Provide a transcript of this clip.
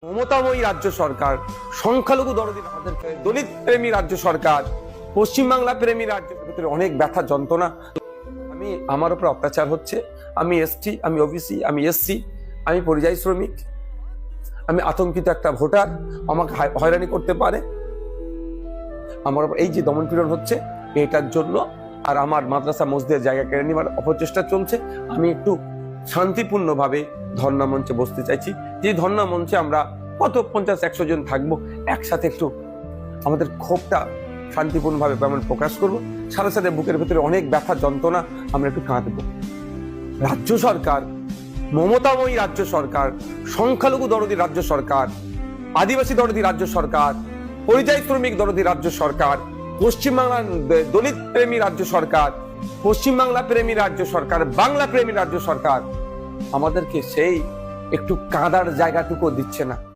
মমতাময়ী রাজ্য সরকার, সংখ্যালঘু দরদি, দলিত প্রেমী রাজ্য সরকার, পশ্চিমবাংলা প্রেমী রাজ্য, ভিতরে অনেক ব্যথা যন্ত্রণা। আমার উপর অত্যাচার হচ্ছে। আমি এসটি, আমি ওবিসি, আমি এসসি, আমি পরিযায়ী শ্রমিক, আমি আতঙ্কিত একটা ভোটার, আমাকে হয়রানি করতে পারে। আমার উপর এই যে দমনপীড়ন হচ্ছে, এটার জন্য আর আমার মাদ্রাসা মসজিদের জায়গা কেড়ে নেওয়ার অপচেষ্টা চলছে। আমি একটু শান্তিপূর্ণভাবে ধর্ণা মঞ্চে বসতে চাইছি। যে ধর্ণা মঞ্চে আমরা কত 50-100 জন থাকবো, একসাথে একটু আমাদের ক্ষোভটা শান্তিপূর্ণভাবে আমরা প্রকাশ করবো। সাথে সাথে বুকের ভেতরে অনেক ব্যথা যন্ত্রণা, আমরা একটু কাঁদবো। রাজ্য সরকার, মমতাময়ী রাজ্য সরকার, সংখ্যালঘু দরদি রাজ্য সরকার, আদিবাসী দরদি রাজ্য সরকার, পরিযায়ী শ্রমিক দরদি রাজ্য সরকার, পশ্চিমবাংলার দলিত প্রেমী রাজ্য সরকার, পশ্চিমবাংলা প্রেমী রাজ্য সরকার, বাংলা প্রেমী রাজ্য সরকার আমাদেরকে সেই একটু কাঁদার জায়গাটুকু দিচ্ছে না।